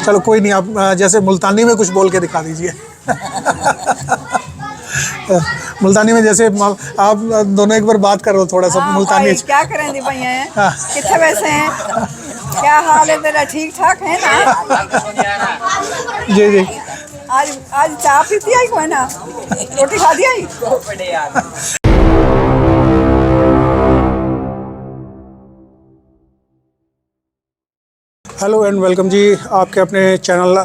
चलो कोई नहीं, आप जैसे मुल्तानी में कुछ बोल के दिखा दीजिए। मुल्तानी में जैसे आप दोनों एक बार बात करो थोड़ा सा मुल्तानी। क्या करें दी भैया हैं? हाँ। कितने पैसे हैं? क्या हाल है तेरा? ठीक ठाक है ना? जी जी। आज आज चाय पीती आई कोई ना? रोटी खा दी आई? हेलो एंड वेलकम जी आपके अपने चैनल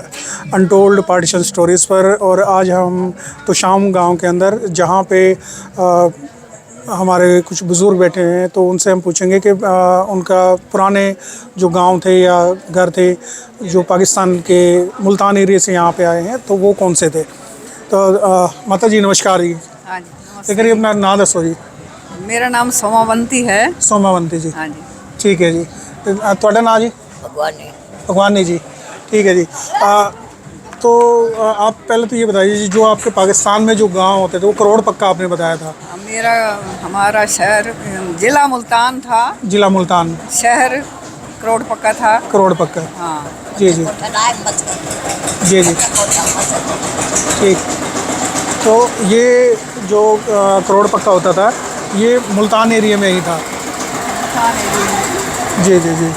अनटोल्ड पार्टीशन स्टोरीज़ पर। और आज हम तोशाम गांव के अंदर जहां पे हमारे कुछ बुज़ुर्ग बैठे हैं, तो उनसे हम पूछेंगे कि उनका पुराने जो गांव थे या घर थे जो पाकिस्तान के मुल्तान एरिया से यहाँ पे आए हैं, तो वो कौन से थे। तो माता जी नमस्कार जी। हाँ जी नमस्ते। एक बार अपना नाम दसो जी। मेरा नाम सोमावंती है। सोमावंती जी। हाँ जी। ठीक है जी। थोड़ा नाम जी? भगवानी जी। ठीक है जी। तो आप पहले तो ये बताइए जी, जो आपके पाकिस्तान में जो गांव होते थे वो करोड़ पक्का आपने बताया था। हमारा शहर जिला मुल्तान था। जिला मुल्तान। शहर करोड़ पक्का था। करोड़ पक्का। हाँ जी जी जी जी। ठीक। तो ये जो करोड़ पक्का होता था ये मुल्तान एरिया में ही था। जी जी जी।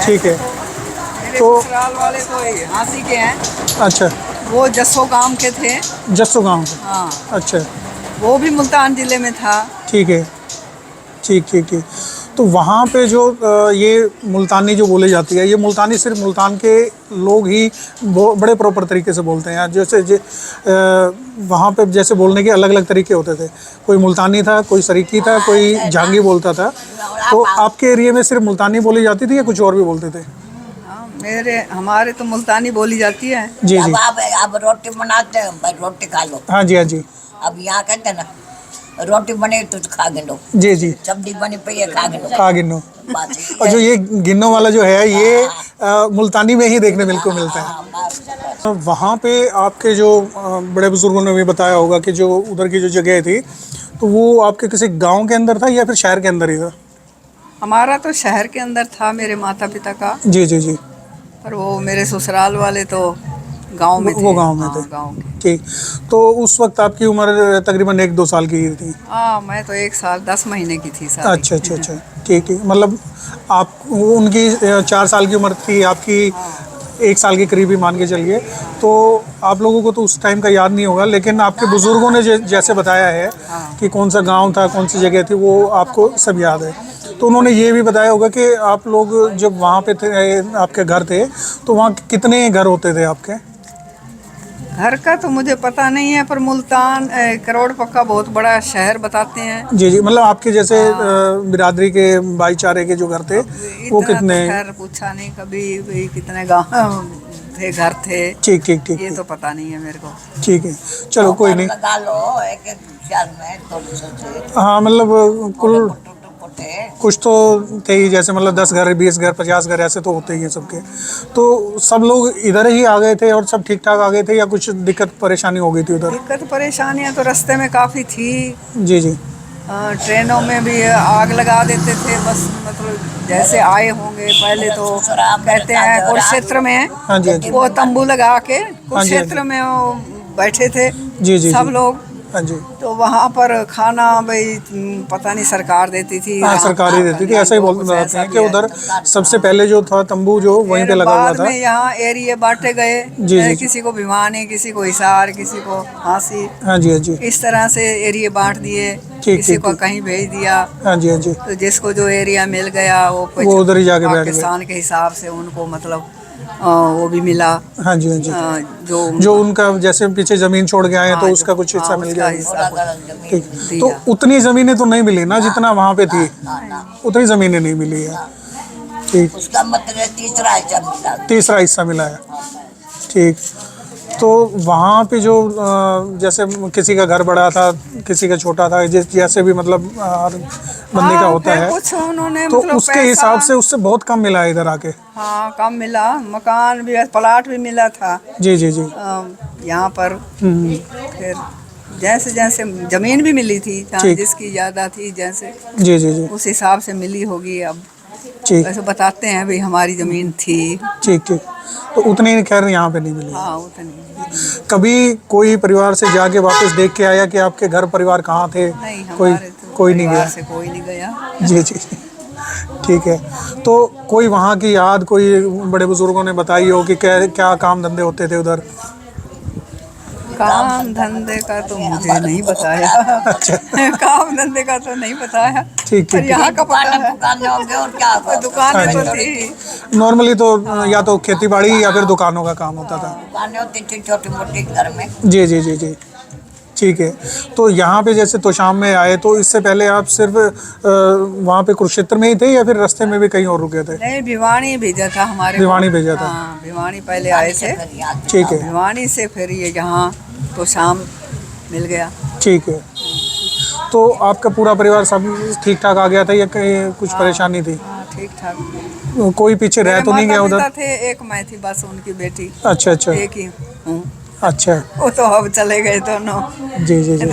ठीक है। मेरे तो ससुराल वाले तो हांसी के हैं। अच्छा। वो जस्सो गांव के थे। जस्सो गांव। हाँ। अच्छा। वो भी मुल्तान जिले में था। ठीक है। ठीक ठीक ठीक। तो वहाँ पे जो ये मुल्तानी जो बोली जाती है, ये मुल्तानी सिर्फ मुल्तान के लोग ही बड़े प्रॉपर तरीके से बोलते हैं। जैसे वहाँ पे जैसे बोलने के अलग अलग तरीके होते थे। कोई मुल्तानी था, कोई सरीकी था, कोई झांगी बोलता था। तो आपके एरिया में सिर्फ मुल्तानी बोली जाती थी या कुछ और भी बोलते थे? हमारे तो मुल्तानी बोली जाती है। जी जी। अब रोटी बनाते हैं, भाई रोटी खा लो। हाँ जी हाँ जी। अब यहाँ कहते हैं ना, रोटी बने तो खा गिनो। जी जी। सब्जी बनी पई है, खा गिनो। खा गिनो। बस और जो ये गिन्नो वाला जो है ये मुल्तानी में ही देखने को मिलता है। तो वहाँ पे आपके जो बड़े बुजुर्गों ने भी बताया होगा कि जो उधर की जो जगह थी, तो वो आपके किसी गांव के अंदर था या फिर शहर के अंदर ही था? हमारा तो शहर के अंदर था, मेरे माता पिता का। जी जी जी। पर वो मेरे ससुराल वाले तो गांव में थे। वो गांव में थे। गांव के। ठीक। तो उस वक्त आपकी उम्र तकरीबन 1-2 साल की ही थी? हाँ, मैं तो 1 साल 10 महीने की थी शादी। अच्छा अच्छा अच्छा। ठीक है। मतलब आप उनकी 4 साल की उम्र थी, आपकी 1 साल के करीब ही मान के चलिए। तो आप लोगों को तो उस टाइम का याद नहीं होगा, लेकिन आपके बुज़ुर्गों ने जैसे बताया है कि कौन सा गांव था, कौन सी जगह थी, वो आपको सब याद है। तो उन्होंने ये भी बताया होगा कि आप लोग जब वहाँ पे थे, आपके घर थे, तो वहाँ कितने घर होते थे आपके? घर का तो मुझे पता नहीं है, पर मुल्तान करोड़ पक्का बहुत बड़ा शहर बताते हैं। जी जी। मतलब आपके जैसे बिरादरी के भाईचारे के जो घर थे वो कितने? तो खैर पूछा नहीं कभी भाई कितने गाँव थे, घर थे। ठीक ठीक ठीक। ये तो पता नहीं है मेरे को। ठीक है। चलो कोई नहीं। लगा लो एक एक ख्याल में थोड़ी सी। हाँ मतलब कुल कुछ तो थे ही, जैसे मतलब 10 घर, 20 घर, 50 घर ऐसे तो होते ही हैं सबके। तो सब लोग इधर ही आ गए थे और सब ठीक ठाक आ गए थे या कुछ दिक्कत परेशानी हो गई थी उधर? दिक्कत परेशानियां तो रास्ते में काफ़ी थी। जी जी। ट्रेनों में भी आग लगा देते थे, बस मतलब जैसे आए होंगे पहले तो कहते हैं कुरुक्षेत्र में हाँ जी हाँ जी। वो तंबू लगा के कुरुक्षेत्र में वो बैठे थे। जी जी सब लोग। हाँ जी। तो वहाँ पर खाना भाई पता नहीं सरकार देती थी। हाँ सरकार ही देती थी, ऐसा ही बोलते हैं कि उधर सबसे पहले जो था तंबू जो वहीं पे लगा हुआ बाद था। में यहाँ एरिया बांटे गए। जी जी। किसी को भिवानी, किसी को हिसार, किसी को हांसी। हाँ जी हाँ जी। इस तरह से एरिया बांट दिए। किसी को कहीं भेज दिया। हाँ जी हाँ जी। तो जिसको जो एरिया मिल गया वो उधर ही जाके बैठ गए। पाकिस्तान के हिसाब से उनको मतलब वो भी मिला। हाँ जी हाँ जी। जो उनका जैसे पीछे ज़मीन छोड़ के आए हैं, तो उसका कुछ हिस्सा मिल गया। ठीक। तो उतनी ज़मीनें तो नहीं मिली ना जितना वहाँ पे थी, उतनी ज़मीनें नहीं मिली है। ठीक। उसका मतलब तीसरा हिस्सा मिला है। ठीक। तो वहाँ पे जो जैसे किसी का घर बड़ा था, किसी का छोटा था, जैसे भी मतलब बंदे का होता है, कुछ उन्होंने तो मतलब उसके हिसाब से उससे बहुत कम मिला है इधर आके। हाँ कम मिला। मकान भी, प्लाट भी मिला था। जी जी जी। यहाँ पर फिर जैसे जैसे जमीन भी मिली थी, जिसकी ज़्यादा थी जैसे जी जी जी उस हिसाब से मिली होगी। अब ठीक। वैसे बताते हैं भाई हमारी ज़मीन थी। ठीक ठीक। तो उतनी खैर यहाँ पे नहीं मिली। हाँ उतनी कभी कोई परिवार से जाके वापस देख के आया कि आपके घर परिवार कहाँ थे? नहीं, कोई हमारे तो कोई नहीं परिवार गया। से कोई नहीं गया। जी जी, ठीक है। तो कोई वहाँ की याद कोई बड़े बुजुर्गों ने बताई हो कि क्या क्या काम धंधे होते थे उधर? काम धंधे का तो मुझे नहीं बताया। अच्छा। काम धंधे का तो नहीं बताया। ठीक पर ठीक। यहाँ का पता है। दुकान होंगे और क्या होगा? दुकानें हाँ तो जी। थी। नॉर्मली तो या तो खेती बाड़ी या फिर दुकानों का काम होता था। दुकानें होती थी छोटी मोटी घर में। जी जी जी जी, ठीक है। तो यहाँ पे जैसे तो शाम में आए, तो इससे पहले आप सिर्फ वहाँ पे कुरुक्षेत्र में ही थे या फिर रास्ते में भी कहीं और रुके थे? नहीं, भिवानी भेजा था हमारे को। भिवानी भेजा था। हाँ, भिवानी पहले आए थे। ठीक है भिवानी से फिर ये यहाँ तो शाम मिल गया। ठीक है। तो आपका पूरा परिवार सब ठीक ठाक आ गया था या कहीं कुछ परेशानी थी? हाँ, ठीक ठाक। कोई पीछे रह तो नहीं गया उधर? माता-पिता थे, एक मैं थी बस, उनकी बेटी अच्छा अच्छा एक ही हूँ। अच्छा। वो तो अब चले गए दोनों। जी जी जी,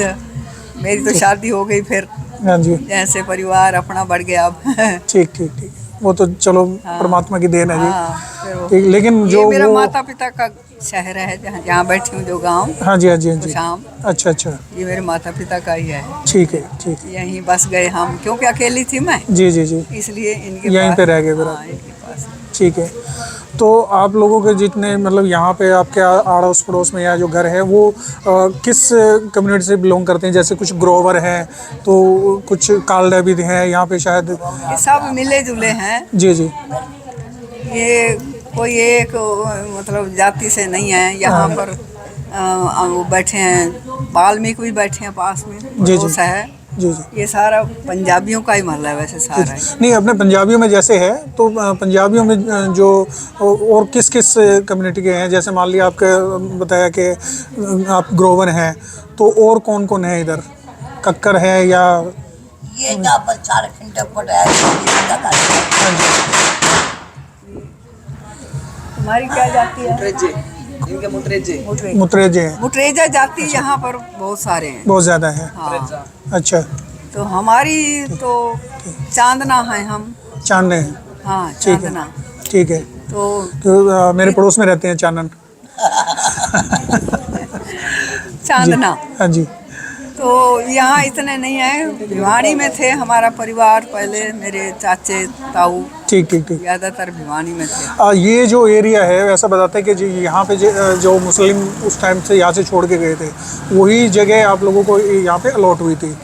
मेरी तो शादी हो गई, फिर हाँ जी, जैसे परिवार अपना बढ़ गया अब। ठीक ठीक ठीक। वो तो चलो परमात्मा की देन है जी। हाँ, फिर वो- ठीक, लेकिन ये जो मेरा वो माता पिता का शहर है, जहाँ बैठी हूँ जो गांव हाँ जी हाँ जी हाँ जी, शाम, अच्छा अच्छा, ये मेरे माता पिता का ही है। ठीक है ठीक है। यहीं बस गए हम, क्योंकि अकेली थी मैं, जी जी जी, इसलिए इनके यहीं पास। पे रह गए फिर आप। हाँ, इनके पास। ठीक है। तो आप लोगों के जितने मतलब यहाँ पे आपके आड़ोस पड़ोस में या जो घर है वो किस कम्युनिटी से बिलोंग करते हैं? जैसे कुछ ग्रोवर हैं, तो कुछ कालडा भी हैं यहाँ पे शायद। ये सब मिले जुले हैं। जी जी, ये कोई एक मतलब जाति से नहीं है यहाँ पर। वो बैठे हैं, वाल्मीकि भी बैठे हैं पास में, जी। पड़ोस है। जी जी। ये सारा पंजाबियों का ही महल है वैसे सारा ही। नहीं, अपने पंजाबियों में जैसे है तो पंजाबियों में जो और किस किस कम्युनिटी के हैं? जैसे मान लिया आपके बताया कि आप ग्रोवर हैं, तो और कौन कौन है इधर? कक्कर है या? ये जहाँ पर 4 घंटे पड़ रहा है। तुम्हारी क्या जाति है? इनके मुतरेजे। मुतरेजे हैं, मुटरेजा जाति यहाँ पर बहुत सारे हैं। बहुत ज़्यादा है। हाँ, अच्छा, तो हमारी तो चांदना है हम। चांदने हैं, हाँ, ठीक है चांदना। ठीक है। तो तो मेरे पड़ोस में रहते हैं चानन। चांदना हाँ जी, तो यहाँ इतने नहीं है। भिवानी में थे हमारा परिवार पहले, मेरे चाचे ताऊ ठीक ठीक ठीक। ज़्यादातर भिवानी में थे। ये जो एरिया है ऐसा बताते हैं कि जी यहाँ पे जो मुस्लिम उस टाइम से यहाँ से छोड़ के गए थे, वही जगह आप लोगों को यहाँ पे अलॉट हुई थी।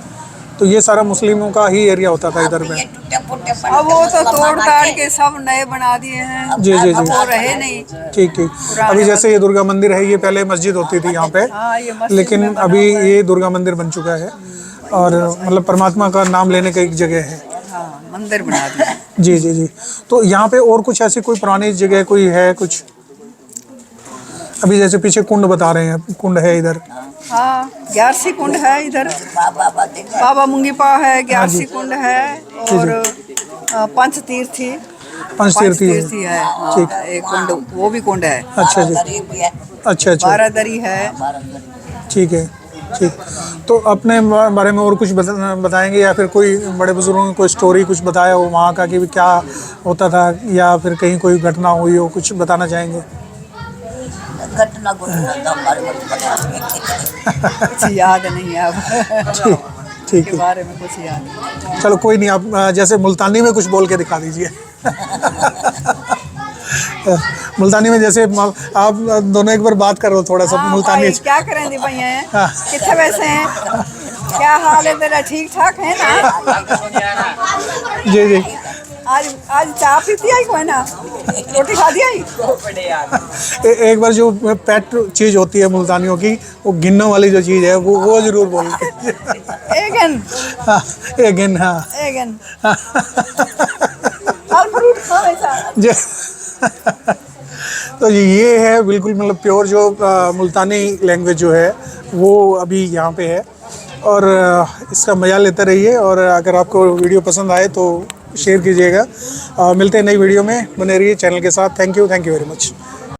तो ये सारा मुस्लिमों का ही एरिया होता था इधर में। अब वो तो तोड़ ताड़ के सब नए बना दिए हैं। जी जी अब जी, वो रहे नहीं। ठीक ठीक। अभी जैसे ये दुर्गा मंदिर है, ये पहले मस्जिद होती थी यहाँ पे, हाँ, ये मस्जिद लेकिन में बना अभी हुआ है। ये दुर्गा मंदिर बन चुका है और मतलब परमात्मा का नाम लेने का एक जगह है। हाँ, मंदिर बना दिया। जी जी जी। तो यहाँ पे और कुछ ऐसी कोई पुरानी जगह कोई है कुछ? अभी जैसे पीछे कुंड बता रहे हैं, कुंड है इधर। हाँ, ग्यारसी कुंड है इधर। बाबा मुंगीपा है, ग्यारसी कुंड है और पंचतीर्थी पंचतीर्थी है। हाँ, ठीक। एक कुंड, वो भी कुंड है। अच्छा जी, अच्छा अच्छा, बारादरी है। ठीक है ठीक। तो अपने बारे में और कुछ बताएंगे या फिर कोई बड़े बुजुर्गों ने कोई स्टोरी कुछ बताया हो वहाँ का कि भी क्या होता था, या फिर कहीं कोई घटना हुई हो, कुछ बताना चाहेंगे? घटना को हमारे को पता नहीं। कुछ याद नहीं है अब। ठीक के है, बारे में कुछ याद नहीं। चलो कोई नहीं। आप जैसे मुल्तानी में कुछ बोल के दिखा दीजिए। मुल्तानी में जैसे आप दोनों एक बार बात करो थोड़ा सा मुल्तानी। भाई, क्या करें दी भैया हैं? हाँ। कितने वैसे हैं? क्या हाल है तेरा? ठीक ठाक है ना? जी जी। आज चाय पीती आई कोई ना? रोटी खा दी आई? एक बार जो पेट चीज़ होती है मुल्तानियों की, वो गिन्नों वाली जो चीज़ है वो जरूर बोलते। एगन हाँ, एगन, हाँ एगन फल फ्रूट खाओ ऐसा। जी। तो ये है बिल्कुल मतलब प्योर जो मुल्तानी लैंग्वेज जो है वो अभी यहाँ पे है, और इसका मज़ा लेते रहिए। और अगर आपको वीडियो पसंद आए तो शेयर कीजिएगा। मिलते हैं नई वीडियो में, बने रहिए चैनल के साथ। Thank you very much.